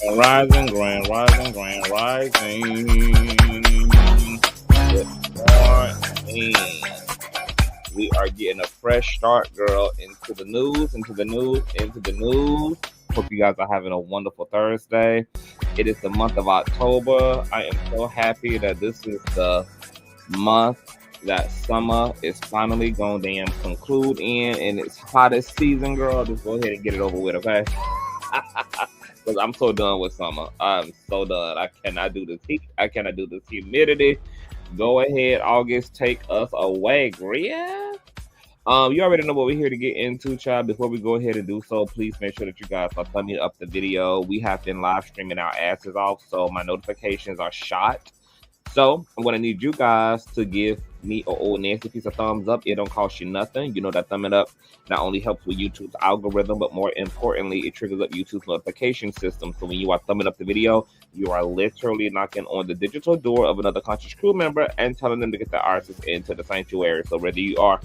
Rising, grand rising, grand rising. Good morning. We are getting a fresh start, girl, into the news. Hope you guys are having a wonderful Thursday. It is the month of October. I am so happy that this is the month that summer is finally going to conclude in, and it's hottest season, girl. Just go ahead and get it over with, okay? Because I'm so done with summer. I'm so done. I cannot do this heat. I cannot do this humidity. Go ahead, August, take us away, Gria. You already know what we're here to get into, child. Before we go ahead and do so, please make sure that you guys are thumbing up the video. We have been live streaming our asses off, so my notifications are shot. So I'm going to need you guys to give me an old nasty piece of thumbs up. It don't cost you nothing. You know that thumbing up not only helps with YouTube's algorithm, but more importantly, it triggers up YouTube's notification system. So when you are thumbing up the video, you are literally knocking on the digital door of another Conscious crew member and telling them to get their arses into the sanctuary. So whether you are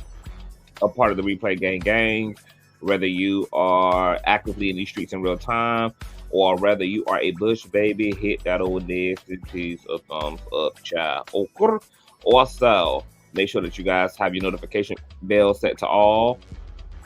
a part of the Replay gang, whether you are actively in these streets in real time, or whether you are a bush baby, hit that old nasty piece of thumbs up, child. Also, make sure that you guys have your notification bell set to all.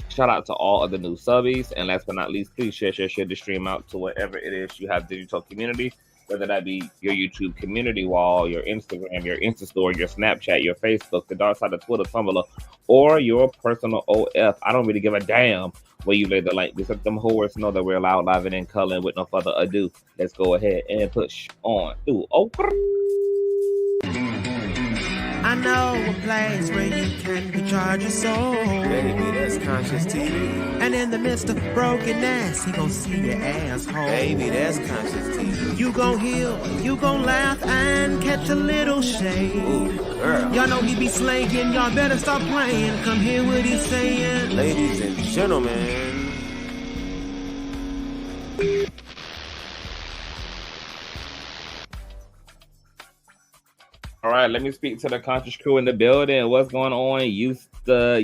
Shout out to all of the new subbies. And last but not least, please share the stream out to whatever it is you have digital community, whether that be your YouTube community wall, your Instagram, your Insta story, your Snapchat, your Facebook, the dark side of Twitter, Tumblr, or your personal OF. I don't really give a damn where you lay the link. Just let them whores know that we're loud, live, and in color. And with no further ado, let's go ahead and push on through. I know a place where you can recharge your soul. Baby, that's Consciouztv. And in the midst of brokenness, he gon' see your asshole. Baby, that's Consciouztv. You gon' heal, you gon' laugh and catch a little shade. Ooh, girl. Y'all know he be slaying, y'all better stop playing. Come hear what he's saying. Ladies and gentlemen. All right, let me speak to the Conscious crew in the building. What's going on? Used to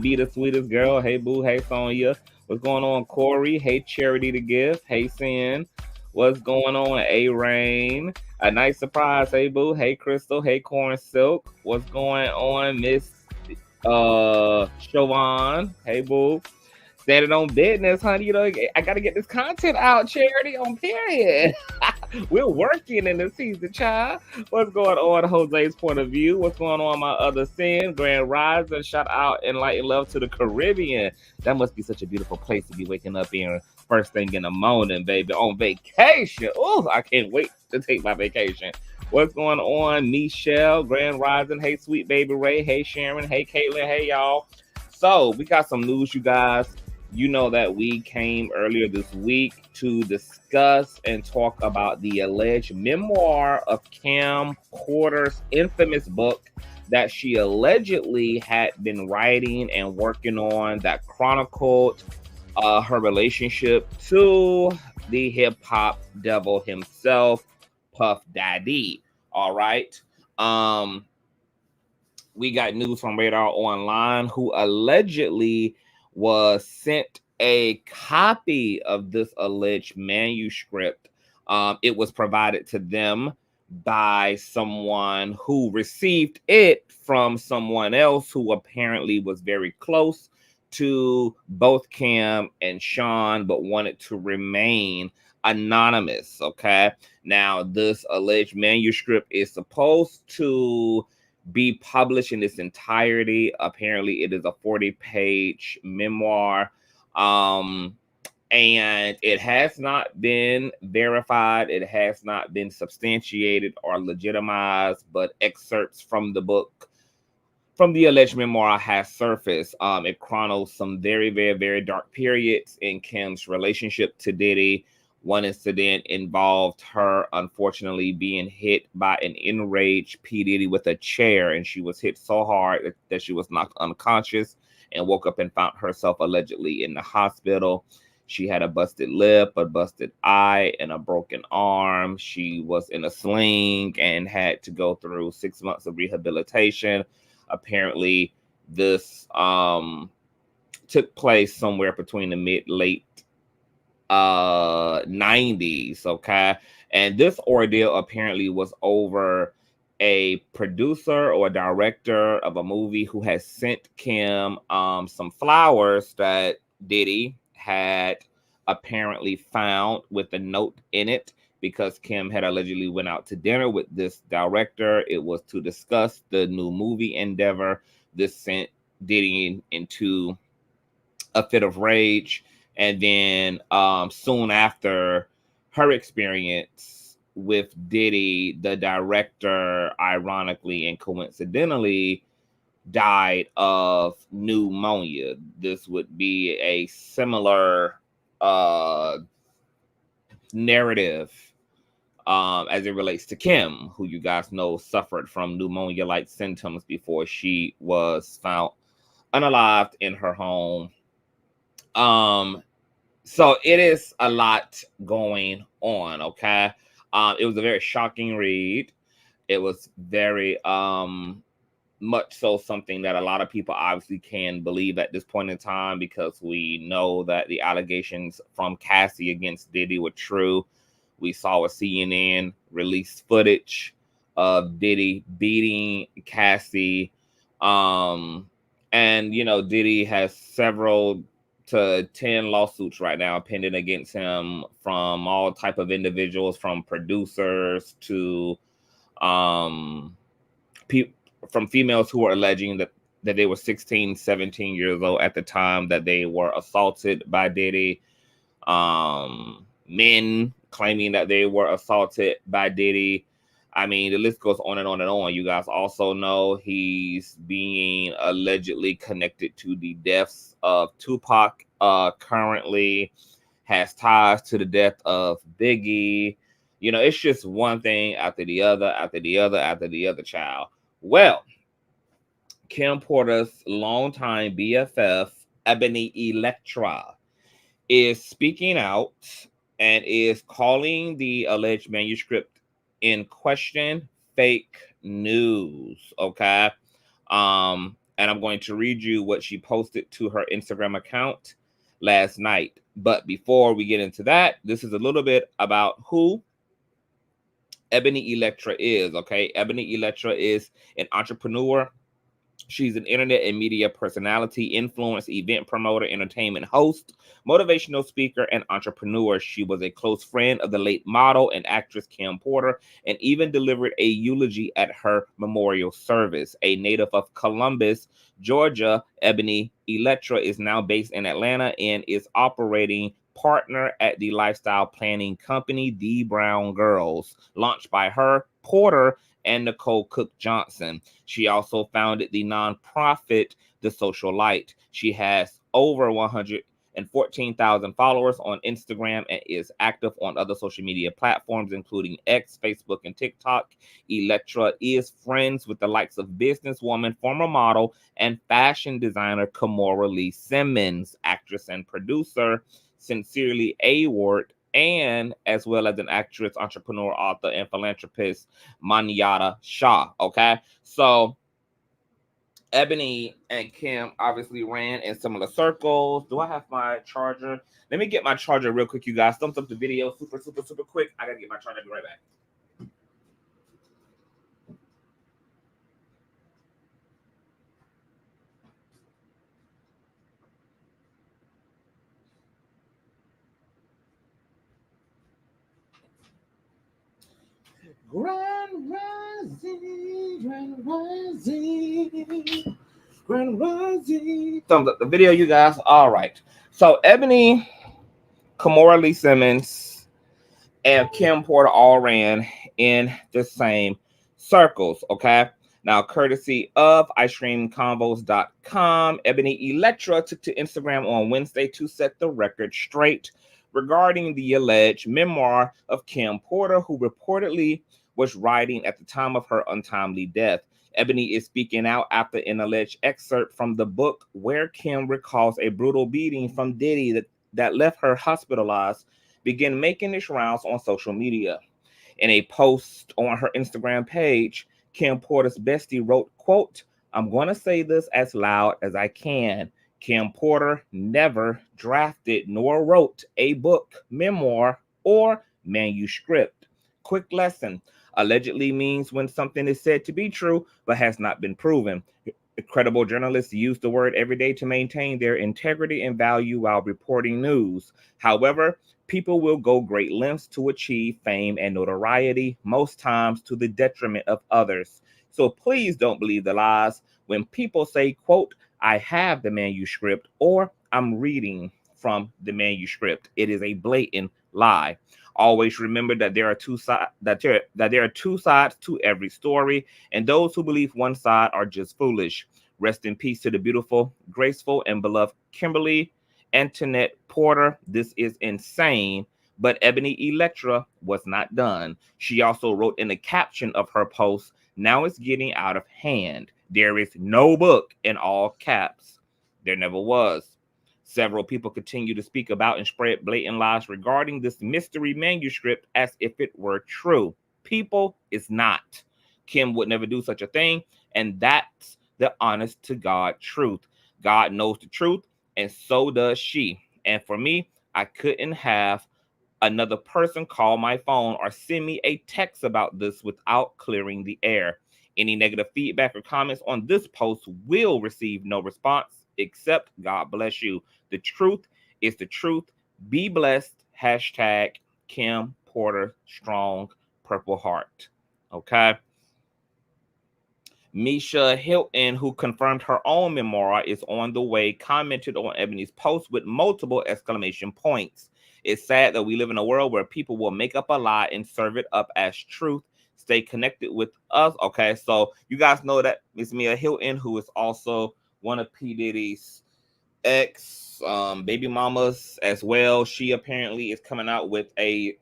be the sweetest girl. Hey, boo. Hey, Sonya. What's going on, Corey? Hey, Charity to Give. Hey, Sin. What's going on, A-Rain? A nice surprise. Hey, boo. Hey, Crystal. Hey, Corn Silk. What's going on, Miss Siobhan? Hey, boo. Standing on business, honey. You know, I got to get this content out, Charity, on period. We're working in the season, child. What's going on, Jose's point of view? What's going on, my other Sin? Grand Rising, shout out and light and love to the Caribbean. That must be such a beautiful place to be waking up in first thing in the morning, baby, on vacation. Oh, I can't wait to take my vacation. What's going on, Michelle? Grand Rising. Hey, sweet baby Ray. Hey, Sharon. Hey, Caitlin. Hey, y'all. So we got some news, you guys. You know that we came earlier this week to discuss and talk about the alleged memoir of Cam Porter's infamous book that she allegedly had been writing and working on that chronicled her relationship to the hip-hop devil himself, Puff Daddy. All right. We got news from Radar Online, who allegedly was sent a copy of this alleged manuscript. It was provided to them by someone who received it from someone else who apparently was very close to both Cam and Sean, but wanted to remain anonymous. Okay. Now, this alleged manuscript is supposed to be published in its entirety. Apparently, it is a 40-page memoir. And it has not been verified. It has not been substantiated or legitimized, but excerpts from the book, from the alleged memoir, has surfaced. It chronicles some very, very, very dark periods in Kim's relationship to Diddy. One incident involved her, unfortunately, being hit by an enraged P. Diddy with a chair, and she was hit so hard that she was knocked unconscious and woke up and found herself allegedly in the hospital. She had a busted lip, a busted eye, and a broken arm. She was in a sling and had to go through 6 months of rehabilitation. Apparently, this took place somewhere between the late 90s, okay? And this ordeal apparently was over a producer or director of a movie who had sent Kim some flowers that Diddy had apparently found with a note in it, because Kim had allegedly went out to dinner with this director. It was to discuss the new movie endeavor. This sent Diddy into a fit of rage. And then soon after her experience with Diddy, the director, ironically and coincidentally, died of pneumonia. This would be a similar narrative as it relates to Kim, who you guys know suffered from pneumonia-like symptoms before she was found unalived in her home. So it is a lot going on, okay? It was a very shocking read. It was very much so something that a lot of people obviously can believe at this point in time, because we know that the allegations from Cassie against Diddy were true. We saw a CNN release footage of Diddy beating Cassie. And, you know, Diddy has several to 10 lawsuits right now pending against him from all type of individuals, from producers to from females who are alleging that they were 16, 17 years old at the time that they were assaulted by Diddy. Men claiming that they were assaulted by Diddy. I mean, the list goes on and on and on. You guys also know he's being allegedly connected to the deaths of Tupac, currently has ties to the death of Biggie. You know, it's just one thing after the other, after the other, after the other, child. Well, Kim Porter's longtime BFF, Ebony Electra, is speaking out and is calling the alleged manuscript in question fake news, okay? And I'm going to read you what she posted to her Instagram account last night. But before we get into that, this is a little bit about who Ebony Electra is, okay? Ebony Electra is an entrepreneur. She's an internet and media personality, influencer, event promoter, entertainment host, motivational speaker, and entrepreneur. She was a close friend of the late model and actress Kim Porter, and even delivered a eulogy at her memorial service. A native of Columbus, Georgia, Ebony Electra is now based in Atlanta and is operating partner at the lifestyle planning company The Brown Girls, launched by her, Porter, and Nicole Cook Johnson. She also founded the nonprofit The Social Light. She has over 114,000 followers on Instagram and is active on other social media platforms, including X, Facebook, and TikTok. Electra is friends with the likes of businesswoman, former model, and fashion designer Kimora Lee Simmons, actress and producer Sincerely Award, and as well as an actress, entrepreneur, author, and philanthropist, Manyata Shah. Okay, so Ebony and Kim obviously ran in similar circles. Do I have my charger? Let me get my charger real quick, you guys. Thumbs up the video super quick. I gotta get my charger. I'll be right back. Grand Rising, Grand Rising, Grand Rising. Thumbs up the video, you guys. All right. So Ebony, Kimora Lee Simmons, and Kim Porter all ran in the same circles, okay? Now, courtesy of icecreamconvos.com, Ebony Electra took to Instagram on Wednesday to set the record straight regarding the alleged memoir of Kim Porter, who reportedly was writing at the time of her untimely death. Ebony is speaking out after an alleged excerpt from the book where Kim recalls a brutal beating from Diddy that left her hospitalized began making its rounds on social media. In a post on her Instagram page, Kim Porter's bestie wrote, quote, "I'm going to say this as loud as I can. Kim Porter never drafted nor wrote a book, memoir, or manuscript. Quick lesson. Allegedly means when something is said to be true but has not been proven. Credible journalists use the word every day to maintain their integrity and value while reporting news. However, people will go great lengths to achieve fame and notoriety, most times to the detriment of others. So please don't believe the lies when people say, quote, I have the manuscript or I'm reading from the manuscript. It is a blatant lie. Always remember that there are two sides there are two sides to every story, and those who believe one side are just foolish. Rest in peace to the beautiful, graceful, and beloved Kimberly Antoinette Porter. This is insane, but Ebony Electra was not done. She also wrote in the caption of her post, now it's getting out of hand. There is no book, in all caps. There never was. Several people continue to speak about and spread blatant lies regarding this mystery manuscript as if it were true. People, it's not. Kim would never do such a thing, and that's the honest to God truth. God knows the truth, and so does she. And for me, I couldn't have another person call my phone or send me a text about this without clearing the air. Any negative feedback or comments on this post will receive no response except God bless you. The truth is the truth. Be blessed. Hashtag Kim Porter Strong Purple Heart. Okay. Misha Hilton, who confirmed her own memoir, is on the way, commented on Ebony's post with multiple exclamation points. It's sad that we live in a world where people will make up a lie and serve it up as truth. Stay connected with us. Okay, so you guys know that Miss Mia Hilton, who is also one of P. Diddy's ex baby mamas as well. She apparently is coming out with a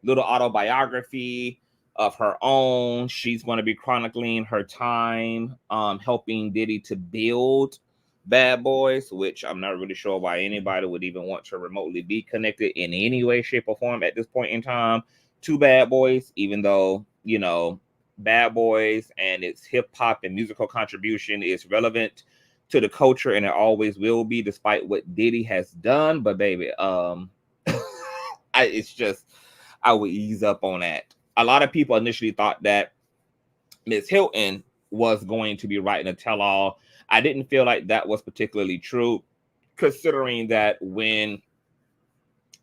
little autobiography of her own. She's going to be chronicling her time helping Diddy to build Bad Boys, which I'm not really sure why anybody would even want to remotely be connected in any way, shape, or form at this point in time to Bad Boys, even though, you know, Bad Boys and its hip-hop and musical contribution is relevant to the culture, and it always will be, despite what Diddy has done. But baby, it's just, I would ease up on that. A lot of people initially thought that Miss Hilton was going to be writing a tell-all. I didn't feel like that was particularly true, considering that when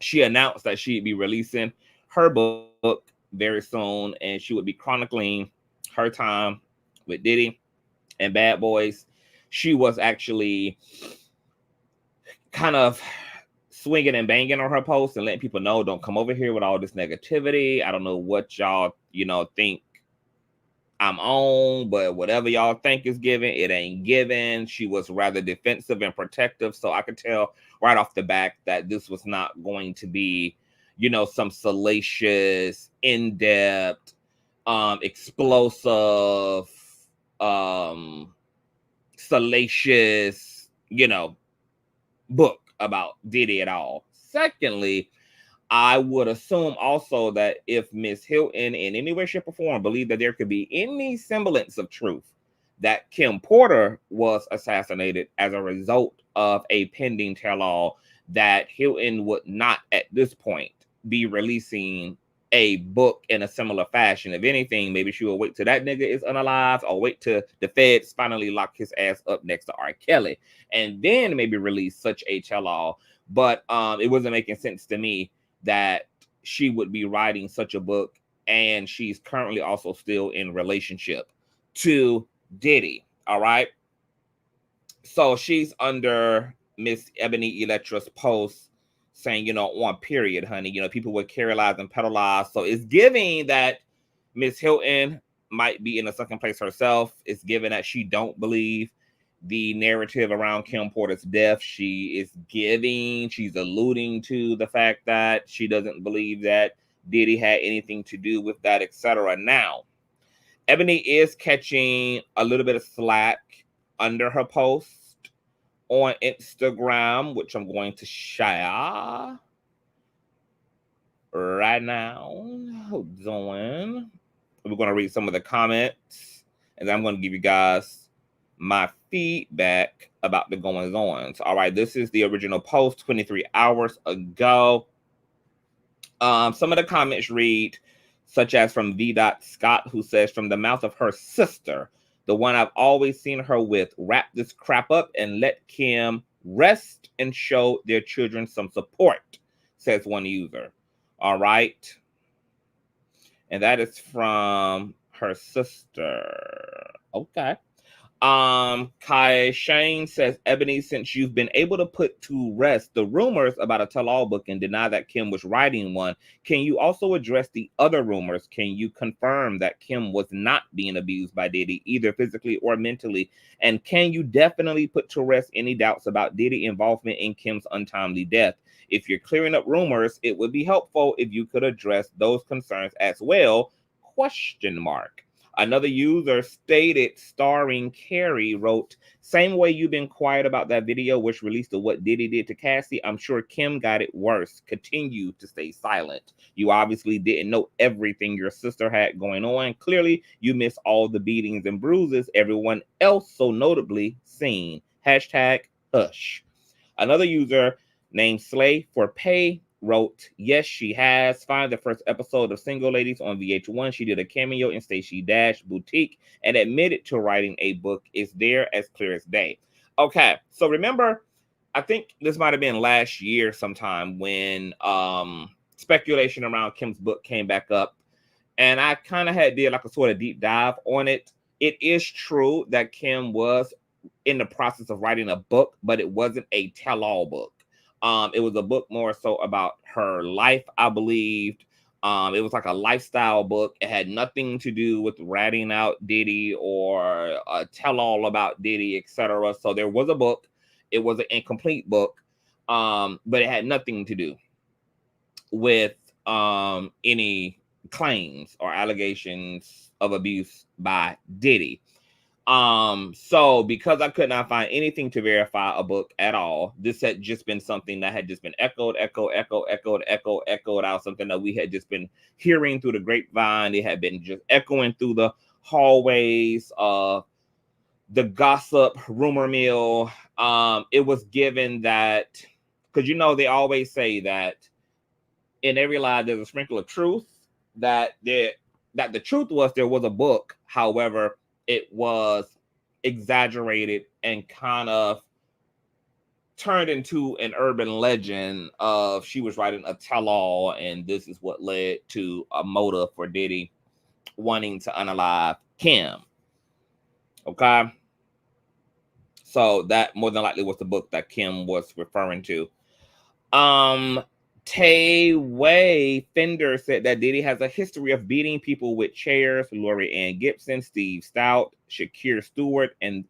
she announced that she'd be releasing her book very soon, and she would be chronicling her time with Diddy and Bad Boys, she was actually kind of swinging and banging on her posts and letting people know, don't come over here with all this negativity. I don't know what y'all, think I'm on, but whatever y'all think is given, it ain't given. She was rather defensive and protective. So I could tell right off the back that this was not going to be, some salacious, in-depth, explosive, salacious, book about Diddy at all. Secondly, I would assume also that if Miss Hilton in any way, shape, or form believed that there could be any semblance of truth that Kim Porter was assassinated as a result of a pending tell-all, that Hilton would not at this point be releasing a book in a similar fashion. If anything, maybe she will wait till that nigga is unalive, or wait till the feds finally lock his ass up next to R. Kelly, and then maybe release such a tell-all. But it wasn't making sense to me that she would be writing such a book, and she's currently also still in relationship to Diddy. All right. So she's under Miss Ebony Electra's post saying, on period, honey, people would carry-lize and peddle-lize. So it's giving that Miss Hilton might be in a second place herself. It's given that she don't believe the narrative around Kim Porter's death. She's alluding to the fact that she doesn't believe that Diddy had anything to do with that, etc. Now, Ebony is catching a little bit of slack under her post on Instagram, which I'm going to share right now. Hold on. We're going to read some of the comments, and then I'm going to give you guys my feedback about the goings ons. All right, this is the original post 23 hours ago. Some of the comments read, such as from V. Scott, who says, from the mouth of her sister, the one I've always seen her with, wrap this crap up and let Kim rest and show their children some support, says one user. All right. And that is from her sister. Okay. Kai Shane says, Ebony, since you've been able to put to rest the rumors about a tell-all book and deny that Kim was writing one, can you also address the other rumors? Can you confirm that Kim was not being abused by Diddy, either physically or mentally? And can you definitely put to rest any doubts about Diddy involvement in Kim's untimely death? If you're clearing up rumors, it would be helpful if you could address those concerns as well, ? Another user stated, starring Carrie, wrote, same way you've been quiet about that video which released of what Diddy did to Cassie, I'm sure Kim got it worse. Continue to stay silent. You obviously didn't know everything your sister had going on. Clearly, you missed all the beatings and bruises everyone else so notably seen. #hush. Another user named Slay for Pay wrote, yes, she has. Find the first episode of Single Ladies on VH1. She did a cameo in Stacey Dash Boutique and admitted to writing a book. It's there as clear as day. Okay, so remember, I think this might have been last year sometime when speculation around Kim's book came back up, and I kind of did like a sort of deep dive on it. It is true that Kim was in the process of writing a book, but it wasn't a tell-all book. It was a book more so about her life, I believed. It was like a lifestyle book. It had nothing to do with ratting out Diddy or a tell-all about Diddy, etc. So there was a book. It was an incomplete book, but it had nothing to do with any claims or allegations of abuse by Diddy. So because I could not find anything to verify a book at all, this had just been something that had just been echoed out, something that we had just been hearing through the grapevine. It had been just echoing through the hallways of the gossip rumor mill. It was given that, because they always say that in every lie there's a sprinkle of truth, that the truth was there was a book, however, it was exaggerated and kind of turned into an urban legend of she was writing a tell-all, and this is what led to a motive for Diddy wanting to unalive Kim. Okay? So that more than likely was the book that Kim was referring to. Tay Way Fender said that Diddy has a history of beating people with chairs. Lori Ann Gibson, Steve Stout, Shakir Stewart, and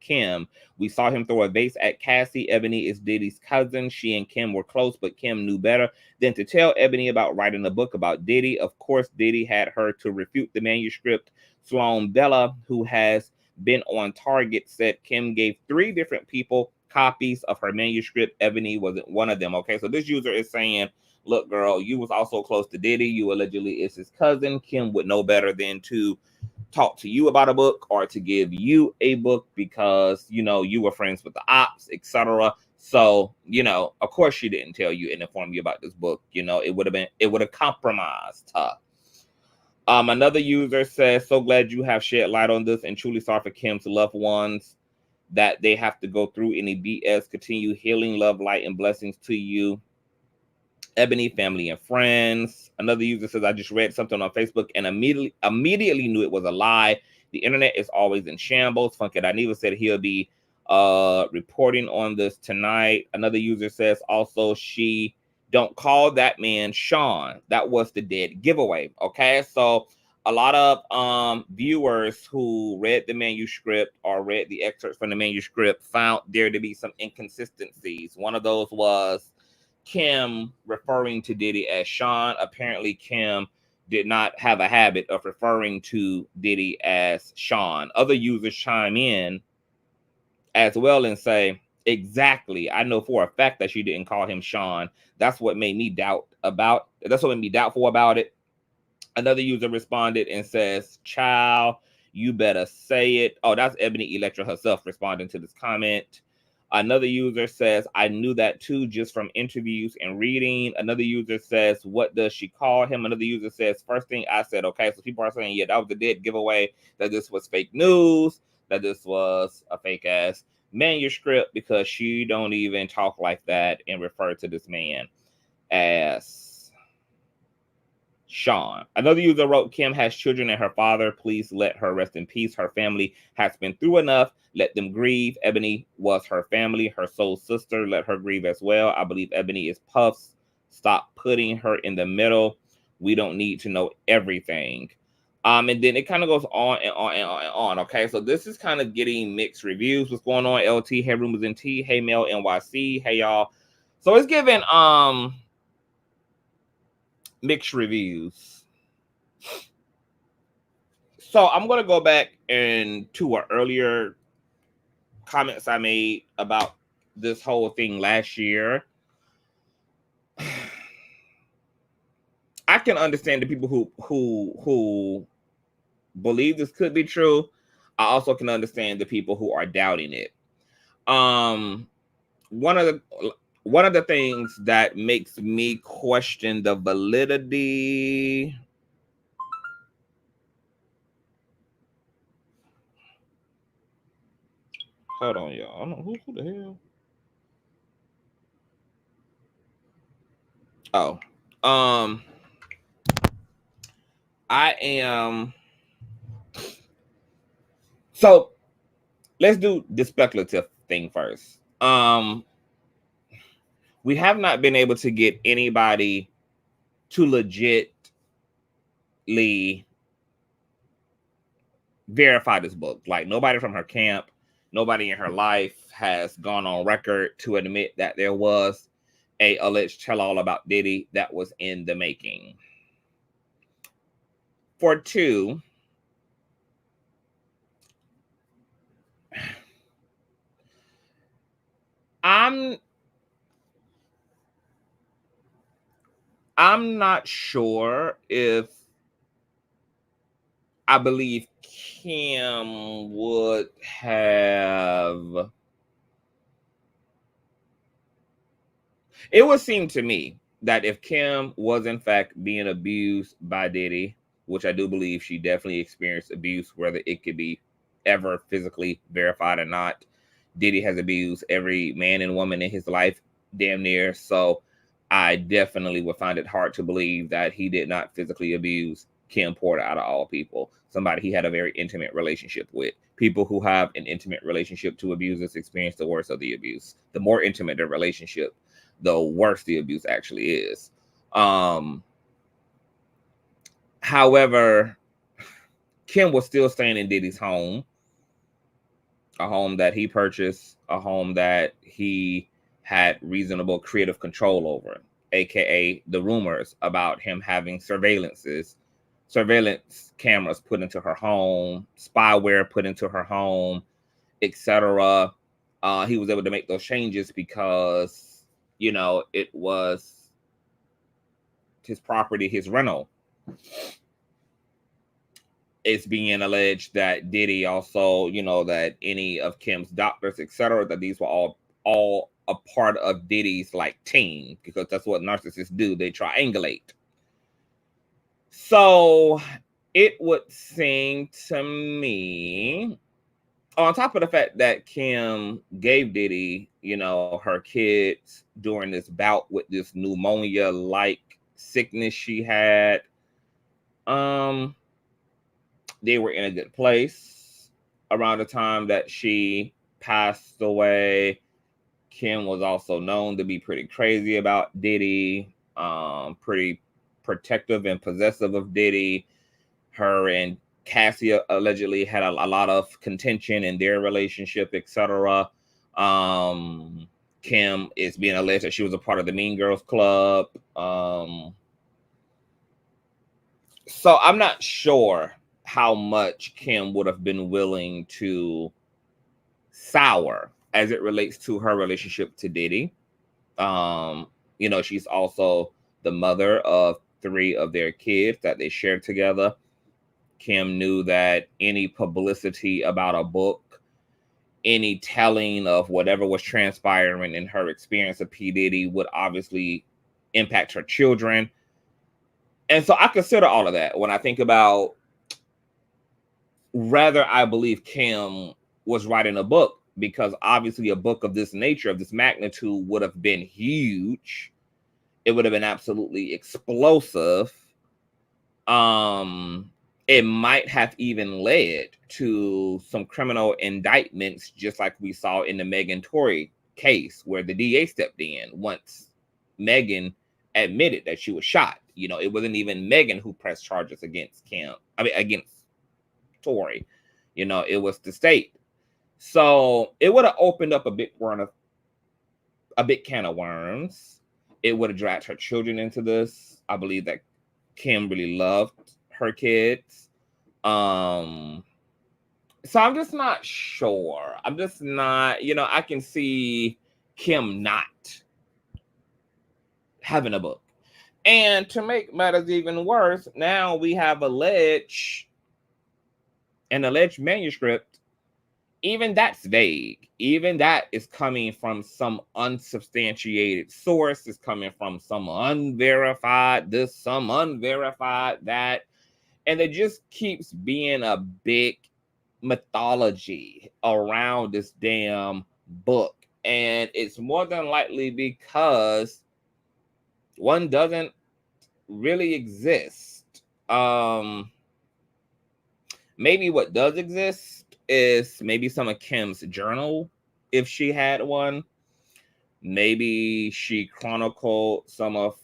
Kim. We saw him throw a vase at Cassie. Ebony is Diddy's cousin. She and Kim were close, but Kim knew better than to tell Ebony about writing a book about Diddy. Of course, Diddy had her to refute the manuscript. Sloan Bella, who has been on Target, said Kim gave 3 different people copies of her manuscript. Ebony wasn't one of them. Okay, so this user is saying, look, girl, you was also close to Diddy. You allegedly is his cousin. Kim would know better than to talk to you about a book or to give you a book because, you were friends with the ops, etc. So, of course she didn't tell you and inform you about this book. It would have compromised her. Another user says, so glad you have shed light on this and truly sorry for Kim's loved ones that they have to go through any BS. Continue healing, love, light, and blessings to you, Ebony, family, and friends. Another user says, I just read something on Facebook and immediately knew it was a lie. The internet is always in shambles. Funky Dineva said he'll be reporting on this tonight. Another user says also, she don't call that man Sean. That was the dead giveaway. Okay, so a lot of viewers who read the manuscript or read the excerpts from the manuscript found there to be some inconsistencies. One of those was Kim referring to Diddy as Sean. Apparently, Kim did not have a habit of referring to Diddy as Sean. Other users chime in as well and say, exactly, I know for a fact that she didn't call him Sean. That's what made me doubtful about it. Another user responded and says, child, You better say it. Oh, that's Ebony Electra herself responding to this comment. Another user says, I knew that too just from interviews and reading. Another user says, what does she call him? Another user says, first thing I said, okay, so people are saying, yeah, that was a dead giveaway, that this was fake news, that this was a fake ass manuscript, because she don't even talk like that and refer to this man as Sean. Another user wrote, Kim has children and her father. Please let her rest in peace. Her family has been through enough. Let them grieve. Ebony was her family, her soul sister. Let her grieve as well. I believe Ebony is Puff's. Stop putting her in the middle. We don't need to know everything. And then it kind of goes on and on and on and on. Okay, so this is kind of getting mixed reviews. What's going on? LT, hey Rumors and T, hey Mel NYC, hey y'all. So it's giving mixed reviews. So I'm going to go back and to an earlier comments I made about this whole thing last year. I can understand the people who believe this could be true. I also can understand the people who are doubting it. One of the things that makes me question the validity. Hold on, y'all. I don't know who the hell. Oh, I am. So let's do the speculative thing first. We have not been able to get anybody to legitly verify this book. Like nobody from her camp, nobody in her life has gone on record to admit that there was a alleged tell-all about Diddy that was in the making. For two, I'm not sure if I believe Kim would have. It would seem to me that if Kim was in fact being abused by Diddy, which I do believe she definitely experienced abuse, whether it could be ever physically verified or not, Diddy has abused every man and woman in his life, damn near. So I definitely would find it hard to believe that he did not physically abuse Kim Porter out of all people, somebody he had a very intimate relationship with. People who have an intimate relationship to abusers experience the worst of the abuse. The more intimate the relationship, the worse the abuse actually is. However, Kim was still staying in Diddy's home, a home that he purchased, a home that he had reasonable creative control over, aka the rumors about him having surveillance cameras put into her home, spyware put into her home, etc. He was able to make those changes because, you know, it was his property, his rental. It's being alleged that Diddy also, you know, that any of Kim's doctors, etc., that these were all a part of Diddy's like team, because that's what narcissists do. They triangulate. So it would seem to me, on top of the fact that Kim gave Diddy, you know, her kids during this bout with this pneumonia-like sickness she had, they were in a good place. Around the time that she passed away, Kim was also known to be pretty crazy about Diddy, pretty protective and possessive of Diddy. Her and Cassie allegedly had a lot of contention in their relationship, etc. Kim is being alleged that she was a part of the Mean Girls Club. So I'm not sure how much Kim would have been willing to sour as it relates to her relationship to Diddy. You know, she's also the mother of 3 of their kids that they share together. Kim knew that any publicity about a book, any telling of whatever was transpiring in her experience of P. Diddy would obviously impact her children. And so I consider all of that when I think about whether I believe Kim was writing a book, because obviously a book of this nature, of this magnitude, would have been huge. It would have been absolutely explosive. It might have even led to some criminal indictments, just like we saw in the Megan Tory case, where the DA stepped in once Megan admitted that she was shot. You know, it wasn't even Megan who pressed charges against Kim. I mean, against Tory. You know, it was the state. So it would have opened up a big can of worms. It would have dragged her children into this. I believe that Kim really loved her kids. So I'm just not sure. I'm just not, you know, I can see Kim not having a book. And to make matters even worse, now we have an alleged manuscript. Even that's vague. Even that is coming from some unsubstantiated source. It's coming from some unverified this, some unverified that. And it just keeps being a big mythology around this damn book. And it's more than likely because one doesn't really exist. Maybe what does exist is maybe some of Kim's journal, if she had one. Maybe she chronicled some of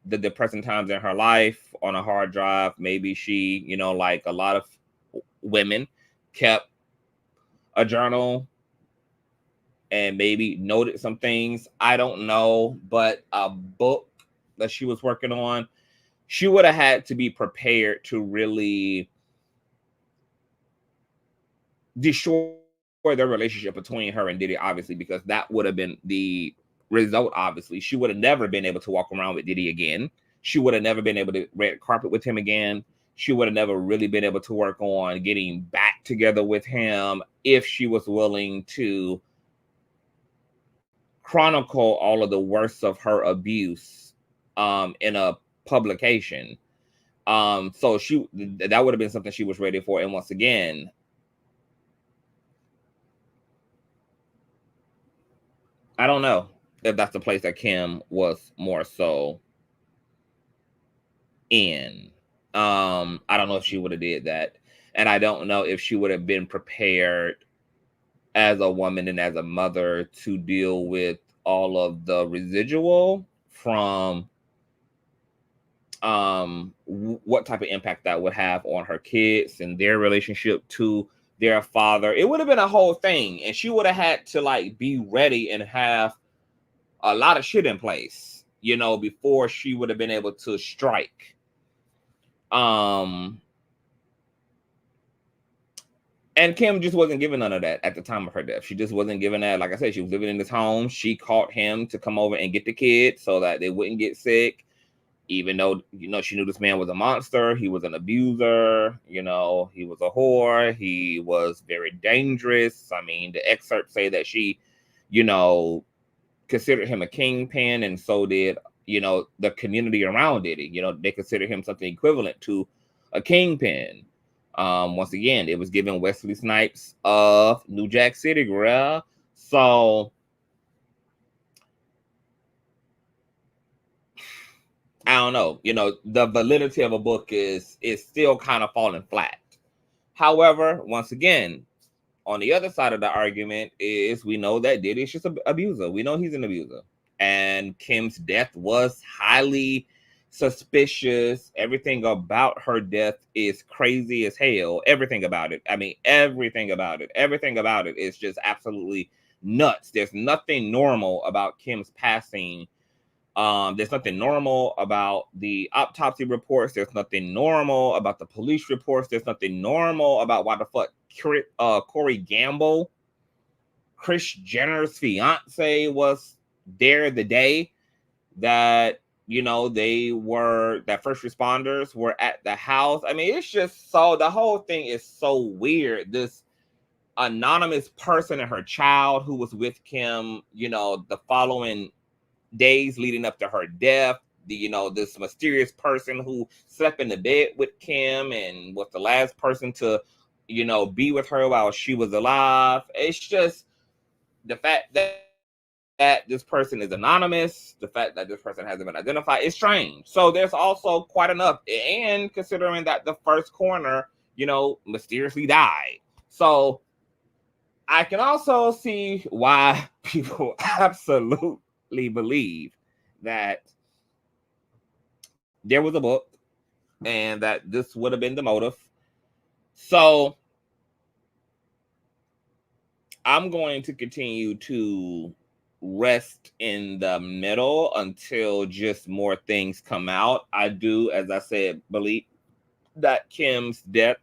the depressing times in her life on a hard drive. Maybe she, you know, like a lot of women, kept a journal and maybe noted some things. I don't know, but a book that she was working on, she would have had to be prepared to really destroy the relationship between her and Diddy, obviously, because that would have been the result. Obviously, she would have never been able to walk around with Diddy again. She would have never been able to red carpet with him again. She would have never really been able to work on getting back together with him if she was willing to chronicle all of the worst of her abuse in a publication. So that would have been something she was ready for. And once again, I don't know if that's the place that Kim was more so in. I don't know if she would have did that. And I don't know if she would have been prepared as a woman and as a mother to deal with all of the residual from what type of impact that would have on her kids and their relationship to their father. It would have been a whole thing, and she would have had to like be ready and have a lot of shit in place, you know, before she would have been able to strike. And Kim just wasn't given none of that at the time of her death. She just wasn't given that. Like I said, she was living in this home. She caught him to come over and get the kids so that they wouldn't get sick. Even though, you know, she knew this man was a monster. He was an abuser. You know, he was a whore. He was very dangerous. I mean, the excerpts say that she, you know, considered him a kingpin, and so did, you know, the community around Diddy. You know, they consider him something equivalent to a kingpin. Once again, it was given Wesley Snipes of New Jack City, bruh. So I don't know. You know, the validity of a book is still kind of falling flat. However, once again, on the other side of the argument is we know that Diddy is just an abuser. We know he's an abuser. And Kim's death was highly suspicious. Everything about her death is crazy as hell. Everything about it. I mean, everything about it. Everything about it is just absolutely nuts. There's nothing normal about Kim's passing. There's nothing normal about the autopsy reports. There's nothing normal about the police reports. There's nothing normal about why the fuck Corey Gamble, Kris Jenner's fiance, was there the day that you know, that first responders were at the house. I mean, it's just the whole thing is so weird. This anonymous person and her child who was with Kim, you know, the following days leading up to her death, you know, this mysterious person who slept in the bed with Kim and was the last person to, you know, be with her while she was alive. It's just the fact that this person is anonymous, the fact that this person hasn't been identified is strange. So there's also quite enough, and considering that the first coroner, you know, mysteriously died. So I can also see why people absolutely believe that there was a book and that this would have been the motive. So I'm going to continue to rest in the middle until just more things come out. I do, as I said, believe that Kim's death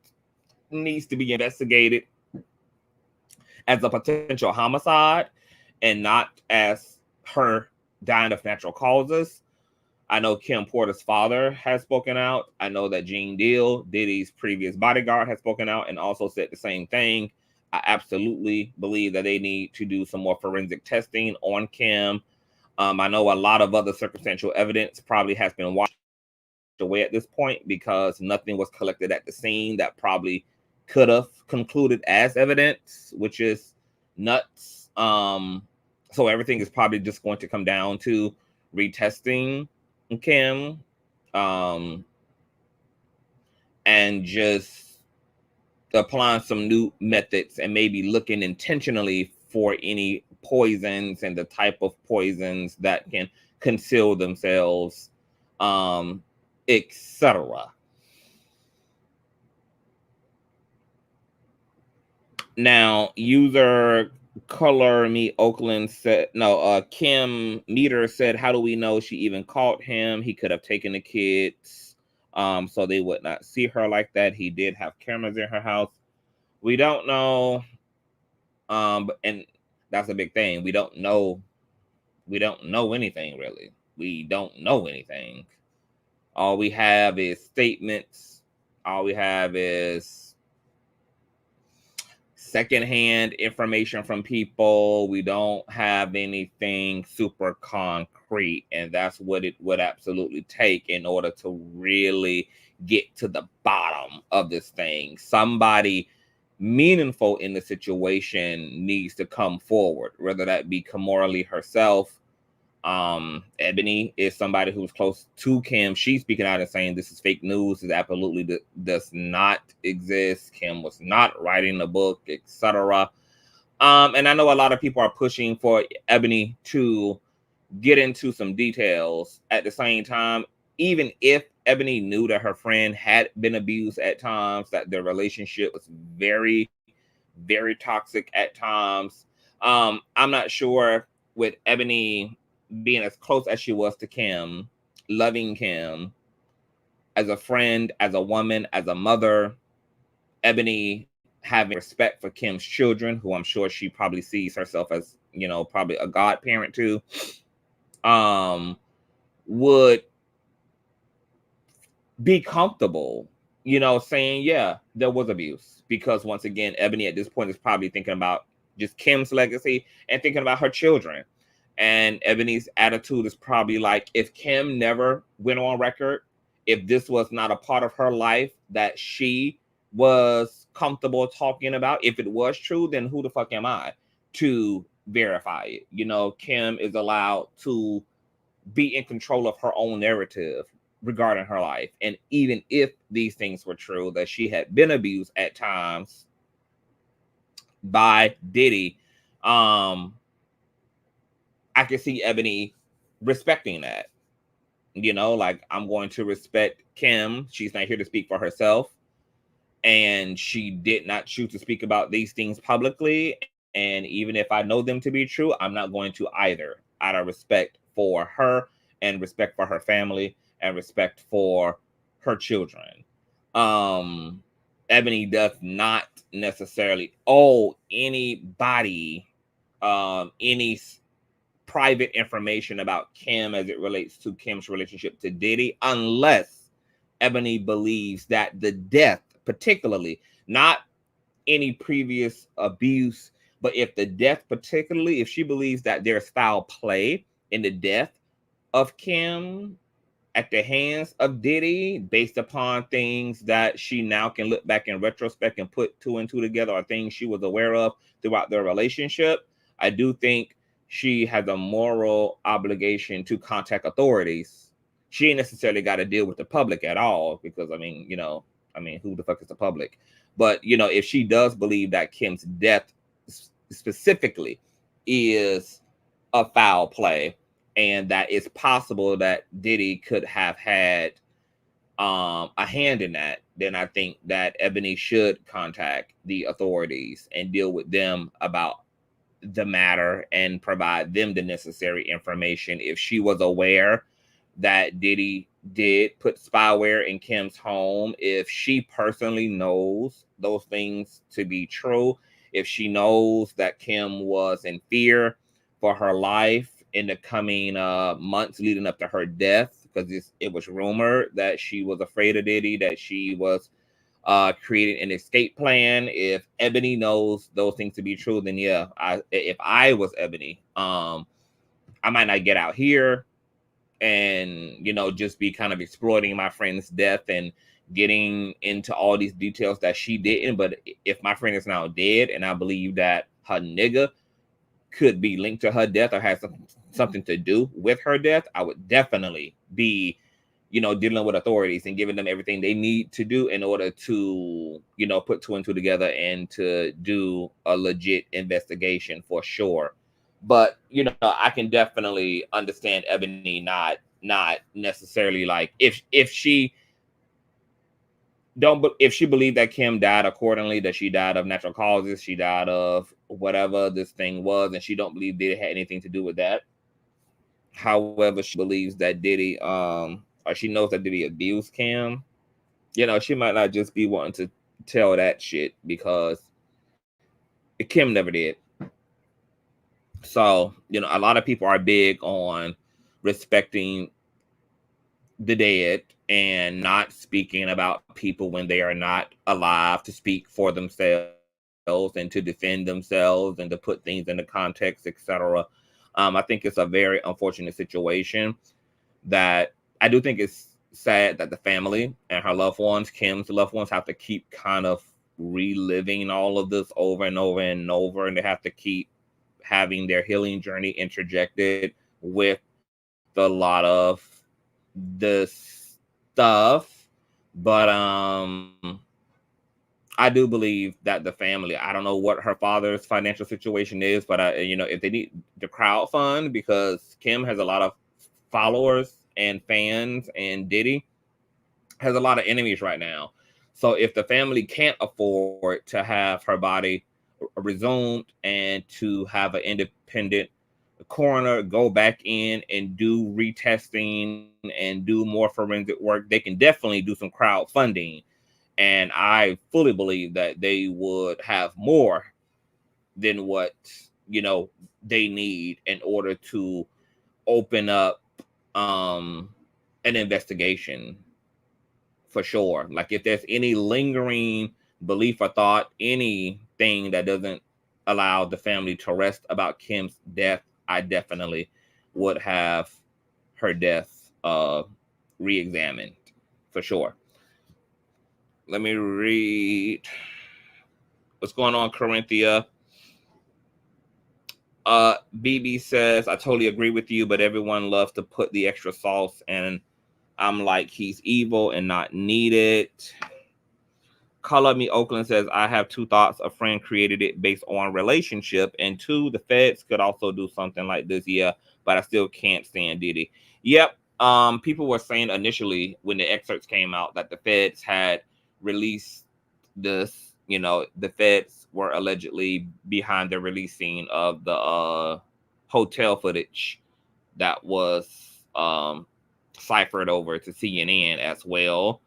needs to be investigated as a potential homicide and not as her dying of natural causes. I know Kim Porter's father has spoken out. I know that Gene Deal, Diddy's previous bodyguard, has spoken out and also said the same thing. I absolutely believe that they need to do some more forensic testing on Kim. I know a lot of other circumstantial evidence probably has been washed away at this point because nothing was collected at the scene that probably could have concluded as evidence, which is nuts. So everything is probably just going to come down to retesting Kim, and just applying some new methods and maybe looking intentionally for any poisons and the type of poisons that can conceal themselves, etc. Now, user Color Me Oakland said, no, Kim Meter said, how do we know she even caught him? He could have taken the kids, so they would not see her like that. He did have cameras in her house. We don't know, and that's a big thing. We don't know anything, really. We don't know anything. All we have is statements. All we have is secondhand information from people. We don't have anything super concrete, and that's what it would absolutely take in order to really get to the bottom of this thing. Somebody meaningful in the situation needs to come forward, whether that be Kamora herself. Ebony is somebody who's close to Kim. She's speaking out and saying this is fake news. It absolutely does not exist. Kim was not writing the book, etc. And I know a lot of people are pushing for Ebony to get into some details. At the same time, even if Ebony knew that her friend had been abused at times, that their relationship was very, very toxic at times, I'm not sure with Ebony being as close as she was to Kim, loving Kim as a friend, as a woman, as a mother, Ebony having respect for Kim's children, who I'm sure she probably sees herself as, you know, probably a godparent to, would be comfortable, you know, saying, yeah, there was abuse. Because once again, Ebony at this point is probably thinking about just Kim's legacy and thinking about her children. And Ebony's attitude is probably like, if Kim never went on record, if this was not a part of her life that she was comfortable talking about, if it was true, then who the fuck am I to verify it? You know, Kim is allowed to be in control of her own narrative regarding her life. And even if these things were true, that she had been abused at times by Diddy, I can see Ebony respecting that. You know, like, I'm going to respect Kim. She's not here to speak for herself. And she did not choose to speak about these things publicly. And even if I know them to be true, I'm not going to either, out of respect for her and respect for her family and respect for her children. Ebony does not necessarily owe anybody any private information about Kim as it relates to Kim's relationship to Diddy, unless Ebony believes that the death, particularly, not any previous abuse, but if the death, particularly, if she believes that there's foul play in the death of Kim at the hands of Diddy, based upon things that she now can look back in retrospect and put two and two together, or things she was aware of throughout their relationship, I do think she has a moral obligation to contact authorities. She ain't necessarily got to deal with the public at all, because, I mean, who the fuck is the public? But, if she does believe that Kim's death specifically is a foul play, and that it's possible that Diddy could have had a hand in that, then I think that Ebony should contact the authorities and deal with them about the matter and provide them the necessary information. If she was aware that Diddy did put spyware in Kim's home, if she personally knows those things to be true, if she knows that Kim was in fear for her life in the coming months leading up to her death, because it was rumored that she was afraid of Diddy, that she was creating an escape plan. If Ebony knows those things to be true, then yeah, if I was Ebony, I might not get out here and just be kind of exploiting my friend's death and getting into all these details that she didn't. But if my friend is now dead and I believe that her nigga could be linked to her death or has something to do with her death, I would definitely be dealing with authorities and giving them everything they need to do in order to put two and two together and to do a legit investigation for sure. But I can definitely understand Ebony not necessarily, like, if she believed that Kim died accordingly, that she died of natural causes, she died of whatever this thing was, and she don't believe Diddy had anything to do with that. However, she believes that Diddy or she knows that Diddy abused Kim, she might not just be wanting to tell that shit because Kim never did. So, a lot of people are big on respecting the dead and not speaking about people when they are not alive, to speak for themselves and to defend themselves and to put things into context, etc. I think it's a very unfortunate situation that I do think it's sad that the family and her loved ones, Kim's loved ones, have to keep kind of reliving all of this over and over and over, and they have to keep having their healing journey interjected with a lot of the stuff. But I do believe that the family, I don't know what her father's financial situation is, but if they need to crowdfund, because Kim has a lot of followers and fans, and Diddy has a lot of enemies right now. So if the family can't afford to have her body resumed and to have an independent coroner go back in and do retesting and do more forensic work, they can definitely do some crowdfunding. And I fully believe that they would have more than what, they need in order to open up an investigation for sure. Like, if there's any lingering belief or thought, anything that doesn't allow the family to rest about Kim's death, I definitely would have her death re-examined for sure. Let me read what's going on, Corinthia. BB says, I totally agree with you, but everyone loves to put the extra sauce, and I'm like, he's evil and not needed. Call Me Oakland says, I have two thoughts. A friend created it based on relationship, and two, the feds could also do something like this. Yeah, but I still can't stand Diddy. Yep. People were saying initially when the excerpts came out that the feds had released this, the feds were allegedly behind the releasing of the hotel footage that was ciphered over to CNN as well.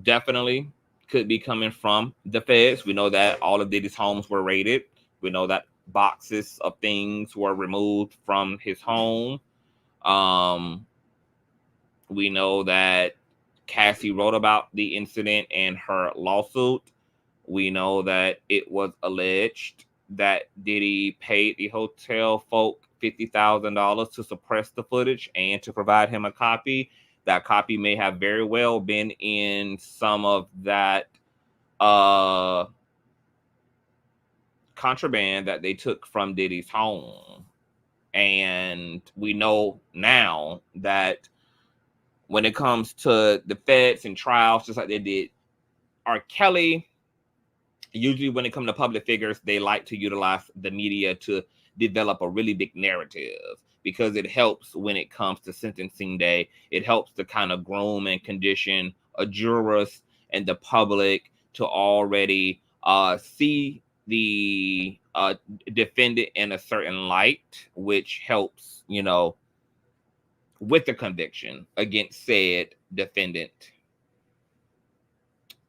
Definitely could be coming from the feds. We know that all of Diddy's homes were raided. We know that boxes of things were removed from his home. We know that Cassie wrote about the incident in her lawsuit. We know that it was alleged that Diddy paid the hotel folk $50,000 to suppress the footage and to provide him a copy. That copy may have very well been in some of that contraband that they took from Diddy's home. And we know now that when it comes to the feds and trials, just like they did R. Kelly, usually when it comes to public figures, they like to utilize the media to develop a really big narrative because it helps when it comes to sentencing day. It helps to kind of groom and condition a jurors and the public to already see the defendant in a certain light, which helps, you know, with the conviction against said defendant.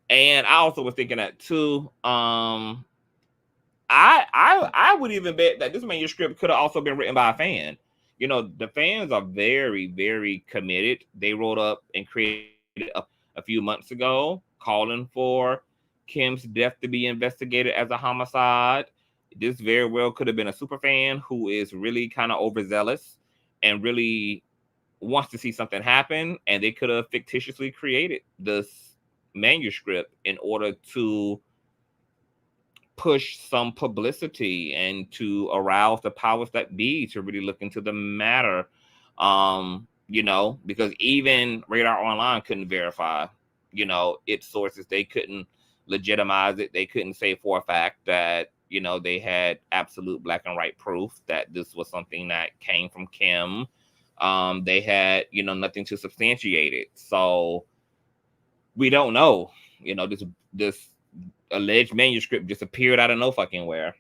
And I also was thinking that too. I would even bet that this manuscript could have also been written by a fan. You know, the fans are very, very committed. They wrote up and created a few months ago calling for Kim's death to be investigated as a homicide. This very well could have been a super fan who is really kind of overzealous and really wants to see something happen, and they could have fictitiously created this manuscript in order to push some publicity and to arouse the powers that be to really look into the matter. You know, because even Radar Online couldn't verify, you know, its sources. They couldn't legitimize it. They couldn't say for a fact that, you know, they had absolute black and white proof that this was something that came from Kim. They had, you know, nothing to substantiate it. So we don't know, you know, this alleged manuscript just appeared out of no fucking where.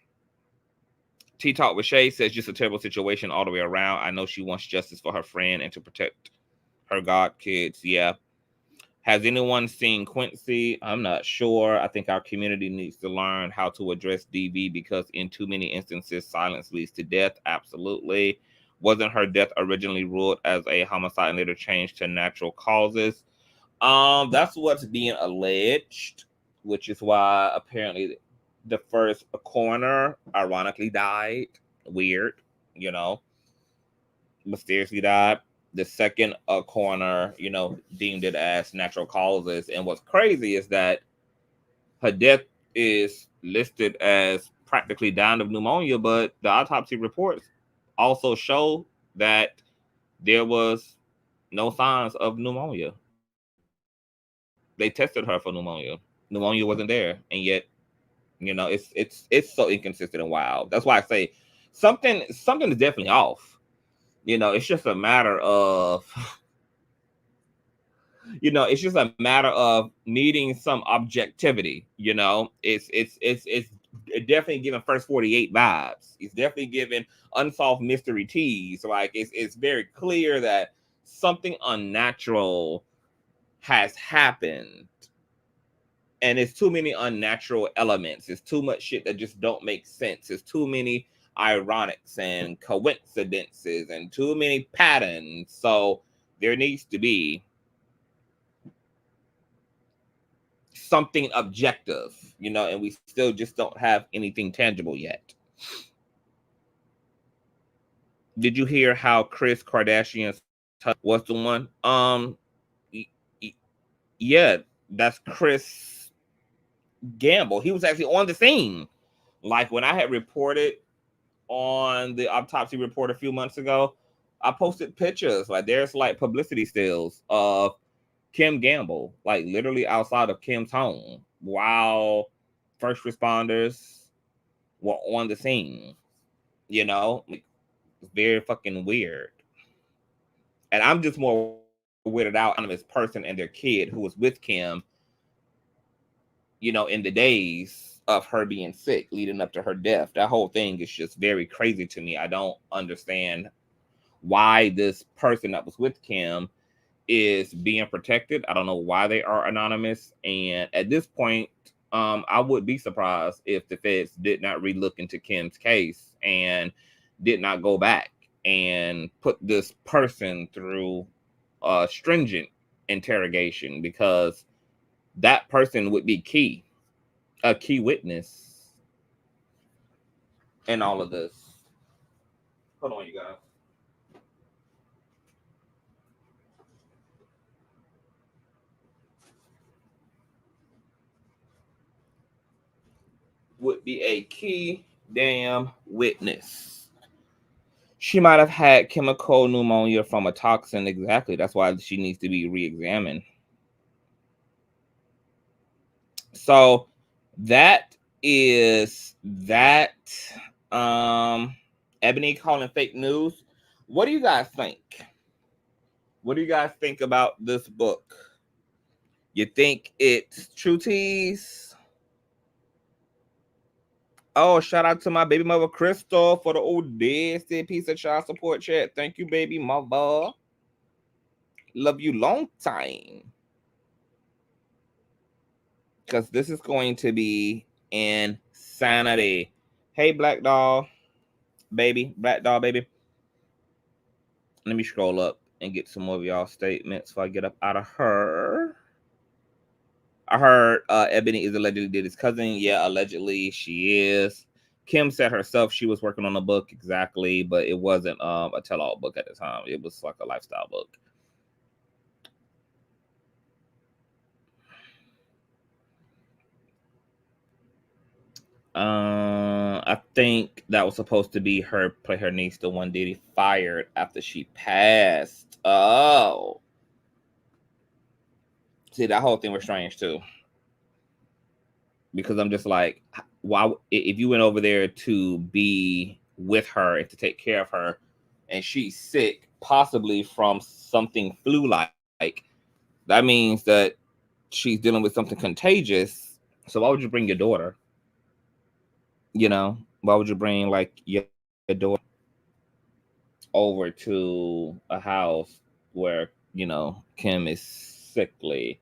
T Talk with Shay says, just a terrible situation all the way around. I know she wants justice for her friend and to protect her god kids. Yeah. Has anyone seen Quincy? I'm not sure. I think our community needs to learn how to address DV because in too many instances, silence leads to death. Absolutely. Wasn't her death originally ruled as a homicide and later changed to natural causes? That's what's being alleged, which is why apparently the first coroner ironically died. Weird, you know, mysteriously died. The second coroner, you know, deemed it as natural causes. And what's crazy is that her death is listed as practically dying of pneumonia, but the autopsy reports also show that there was no signs of pneumonia. They tested her for pneumonia. Pneumonia wasn't there, and yet, you know, it's so inconsistent and wild. That's why I say something is definitely off. You know, it's just a matter of, you know, it's just a matter of needing some objectivity. You know, it's definitely giving First 48 vibes. It's definitely giving Unsolved Mystery tease. Like it's very clear that something unnatural has happened, and it's too many unnatural elements. It's too much shit that just don't make sense. It's too many ironics and coincidences and too many patterns. So there needs to be something objective, you know, and we still just don't have anything tangible yet. Did you hear how Kris Kardashian's was the one? Yeah, that's Chris Gamble. He was actually on the scene. Like when I had reported on the autopsy report a few months ago, I posted pictures. Like there's like publicity stills of Kim Gamble, like literally outside of Kim's home, while first responders were on the scene. You know, like, it's very fucking weird. And I'm just more weirded out on this person and their kid who was with Kim, you know, in the days of her being sick leading up to her death. That whole thing is just very crazy to me. I don't understand why this person that was with Kim is being protected. I don't know why they are anonymous. And at this point, I would be surprised if the feds did not relook into Kim's case and did not go back and put this person through a stringent interrogation, because that person would be a key witness in all of this. Hold on, you guys. Would be a key damn witness. She might have had chemical pneumonia from a toxin. Exactly. That's why she needs to be re-examined. So that is that. Ebony calling fake news. What do you guys think? What do you guys think about this book? You think it's true tease? Oh, shout out to my baby mother Crystal for the old dead piece of child support chat. Thank you, baby mother. Love you long time. Because this is going to be insanity. Hey, Black Doll, baby. Black Doll, baby. Let me scroll up and get some more of y'all statements before I get up out of her. I heard Ebony is allegedly Diddy's cousin. Yeah, allegedly she is. Kim said herself she was working on a book, exactly, but it wasn't a tell-all book at the time. It was like a lifestyle book. I think that was supposed to be her play her niece, the one Diddy fired after she passed. Oh. See, that whole thing was strange too. Because I'm just like, why, if you went over there to be with her and to take care of her, and she's sick, possibly from something flu-like, that means that she's dealing with something contagious. So why would you bring your daughter? You know, why would you bring like your daughter over to a house where, you know, Kim is sickly?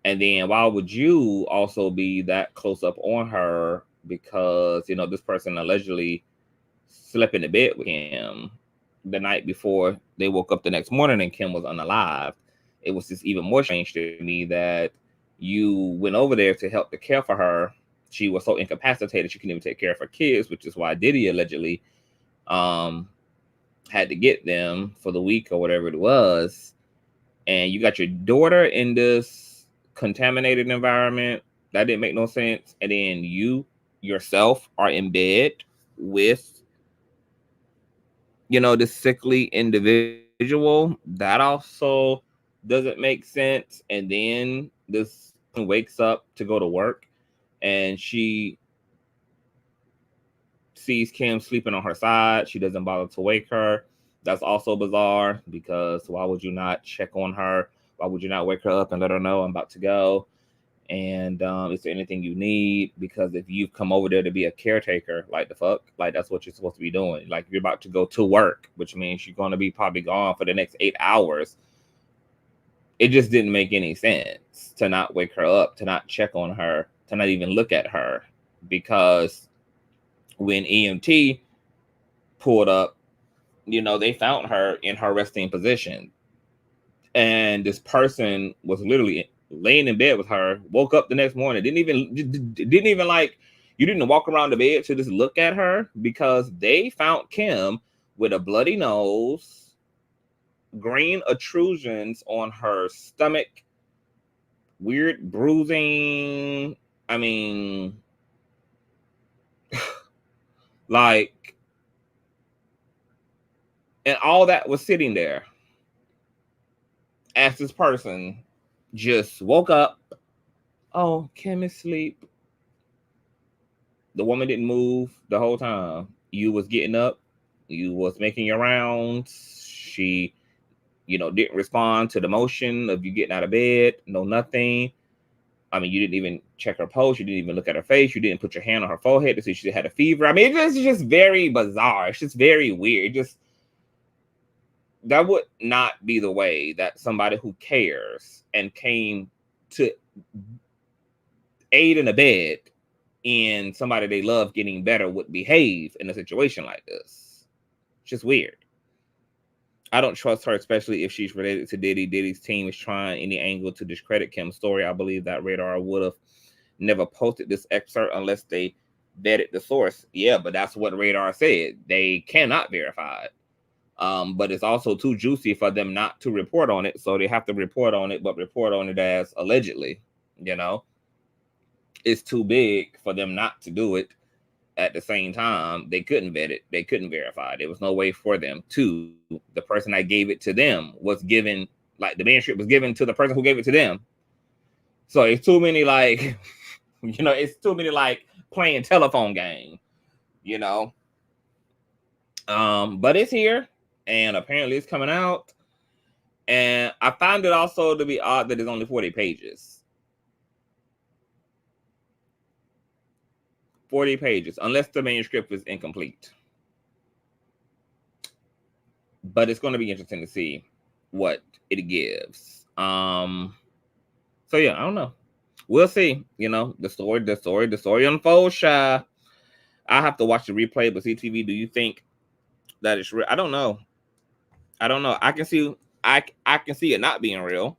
And then why would you also be that close up on her? Because, you know, this person allegedly slept in the bed with him the night before they woke up the next morning and Kim was unalive. It was just even more strange to me that you went over there to help to care for her. She was so incapacitated she couldn't even take care of her kids, which is why Diddy allegedly had to get them for the week or whatever it was. And you got your daughter in this contaminated environment. That didn't make no sense. And then you yourself are in bed with, you know, this sickly individual. That also doesn't make sense. And then this wakes up to go to work and she sees Kim sleeping on her side. She doesn't bother to wake her. That's also bizarre, because why would you not check on her? Why would you not wake her up and let her know I'm about to go? And is there anything you need? Because if you've come over there to be a caretaker, like the fuck, like that's what you're supposed to be doing. Like you're about to go to work, which means you're going to be probably gone for the next 8 hours. It just didn't make any sense to not wake her up, to not check on her, to not even look at her. Because when EMT pulled up, you know, they found her in her resting position. And this person was literally laying in bed with her, woke up the next morning, didn't even like, you didn't walk around the bed to just look at her, because they found Kim with a bloody nose, green protrusions on her stomach, weird bruising. I mean, like, and all that was sitting there as this person just woke up. Oh, Kim is asleep. The woman didn't move the whole time. You was getting up. You was making your rounds. She, you know, didn't respond to the motion of you getting out of bed. No, nothing. I mean, you didn't even check her pulse. You didn't even look at her face. You didn't put your hand on her forehead to see if she had a fever. I mean, it's just very bizarre. It's just very weird. Just, that would not be the way that somebody who cares and came to aid and abet in somebody they love getting better would behave in a situation like this. It's just weird. I don't trust her, especially if she's related to Diddy. Diddy's team is trying any angle to discredit Kim's story. I believe that Radar would have never posted this excerpt unless they vetted the source. Yeah, but that's what Radar said. They cannot verify it. But it's also too juicy for them not to report on it. So they have to report on it, but report on it as allegedly, you know. It's too big for them not to do it. At the same time, they couldn't vet it. They couldn't verify it. There was no way for them to. The person that gave it to them was given, like the manuscript was given to the person who gave it to them. So it's too many, like, you know, it's too many like playing telephone game, you know. But it's here, and apparently it's coming out. And I find it also to be odd that it's only 40 pages. 40 pages, unless the manuscript is incomplete. But it's going to be interesting to see what it gives. So yeah, I don't know. We'll see. You know, the story unfolds, Shy. I have to watch the replay, but CTV, do you think that it's real? I don't know. I can see it not being real.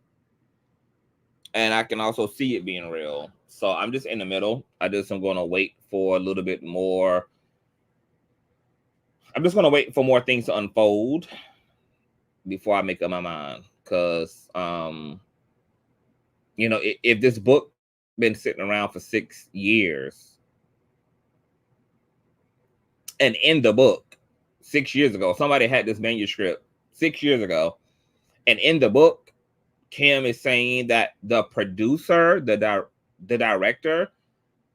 And I can also see it being real. So I'm just in the middle. I'm going to wait for a little bit more. I'm just going to wait for more things to unfold before I make up my mind. Because, you know, if this book been sitting around for 6 years, and in the book 6 years ago, somebody had this manuscript 6 years ago, and in the book, Kim is saying that the producer, the director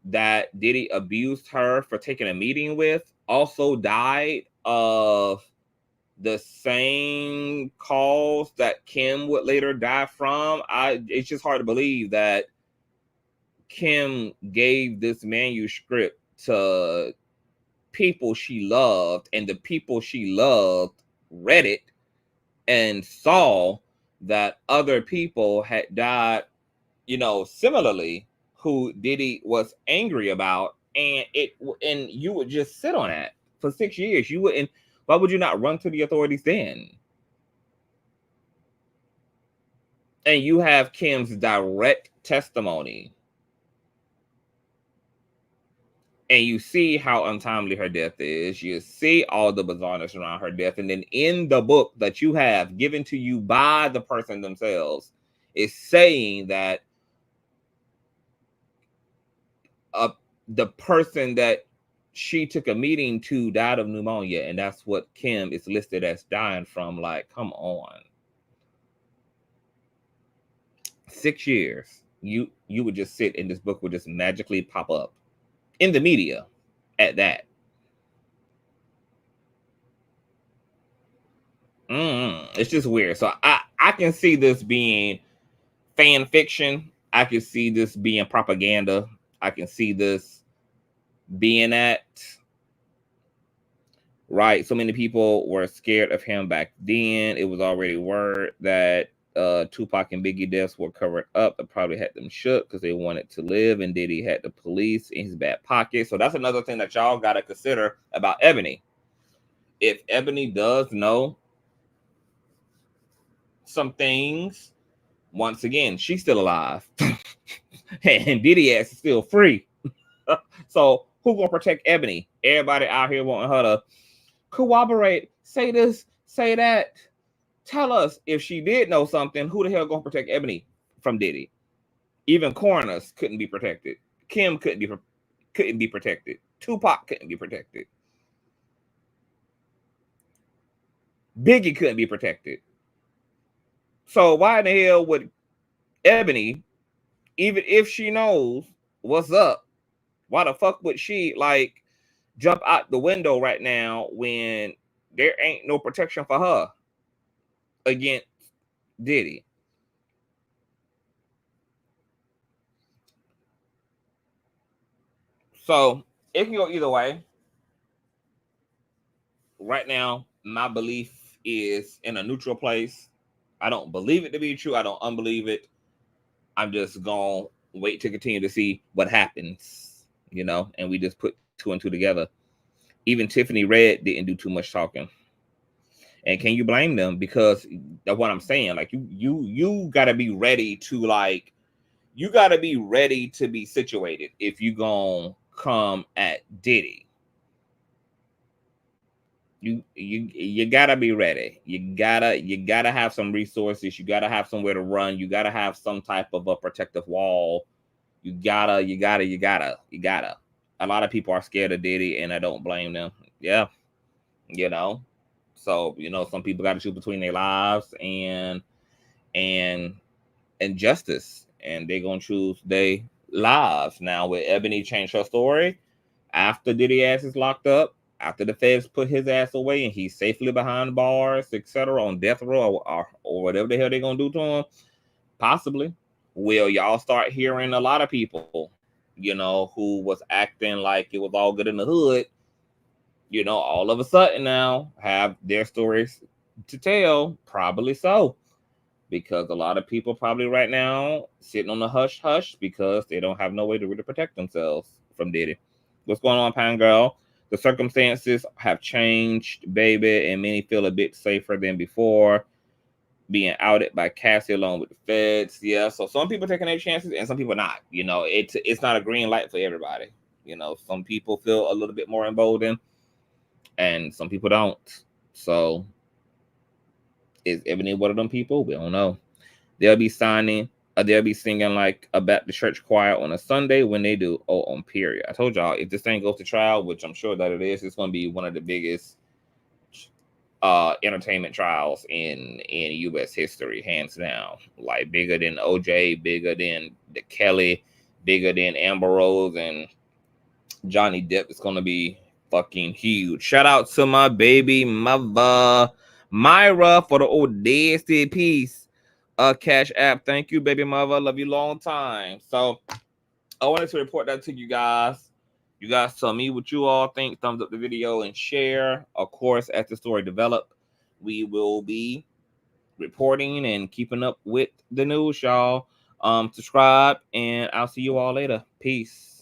that Diddy abused her for taking a meeting with also died of the same cause that Kim would later die from. It's just hard to believe that Kim gave this manuscript to people she loved, and the people she loved read it and saw that other people had died, you know, similarly, who Diddy was angry about, and you would just sit on that for 6 years. You wouldn't. Why would you not run to the authorities then? And you have Kim's direct testimony, and you see how untimely her death is. You see all the bizarreness around her death, and then in the book that you have given to you by the person themselves, is saying that the person that she took a meeting to died of pneumonia, and that's what Kim is listed as dying from. Like, come on. 6 years. You would just sit, and this book would just magically pop up in the media at that. It's just weird. So I can see this being fan fiction. I can see this being propaganda. I can see this being that. Right. So many people were scared of him back then. It was already word that Tupac and Biggie deaths were covered up. It probably had them shook because they wanted to live, and Diddy had the police in his back pocket. So that's another thing that y'all got to consider about Ebony. If Ebony does know some things, once again, she's still alive. And Diddy ass is still free. So who gonna protect Ebony? Everybody out here wanting her to corroborate, say this, say that. Tell us if she did know something, who the hell gonna protect Ebony from Diddy? Even coroners couldn't be protected. Kim couldn't be protected. Tupac couldn't be protected. Biggie couldn't be protected. So why in the hell would Ebony, even if she knows what's up, why the fuck would she like jump out the window right now when there ain't no protection for her against Diddy? So it can go either way. Right now, my belief is in a neutral place. I don't believe it to be true. I don't unbelieve it. I'm just going to wait to continue to see what happens, and we just put two and two together. Even Tiffany Red didn't do too much talking. And can you blame them? Because of what I'm saying, like you gotta be ready to you gotta be ready to be situated if you gonna come at Diddy. You gotta be ready. You gotta have some resources. You gotta have somewhere to run. You gotta have some type of a protective wall. You gotta. A lot of people are scared of Diddy, and I don't blame them. Yeah, So some people got to choose between their lives and justice, and they're gonna choose their lives. Now, with Ebony changed her story after Diddy ass is locked up, after the feds put his ass away, and he's safely behind bars, etc., on death row or whatever the hell they're gonna do to him. Possibly, will y'all start hearing a lot of people, who was acting like it was all good in the hood, all of a sudden now have their stories to tell? Probably so, because a lot of people probably right now sitting on the hush hush because they don't have no way to really protect themselves from Diddy. What's going on, Pine Girl? The circumstances have changed, baby, and many feel a bit safer than before, being outed by Cassie along with the feds. Yeah, so some people taking their chances and some people not. It's not a green light for everybody. Some people feel a little bit more emboldened and some people don't. So is Ebony one of them people? We don't know. They'll be singing like a Baptist church choir on a Sunday when they do. Oh, on period. I told y'all, if this thing goes to trial, which I'm sure that it is, it's going to be one of the biggest entertainment trials in U.S. history, hands down. Like bigger than OJ, bigger than the Kelly, bigger than Amber Rose and Johnny Depp. It's going to be fucking huge. Shout out to my baby mother, Myra, for the audacity piece. Cash App. Thank you, baby mother. Love you long time. So I wanted to report that to you guys. You guys tell me what you all think. Thumbs up the video and share. Of course, as the story develops, we will be reporting and keeping up with the news, y'all. Subscribe, and I'll see you all later. Peace.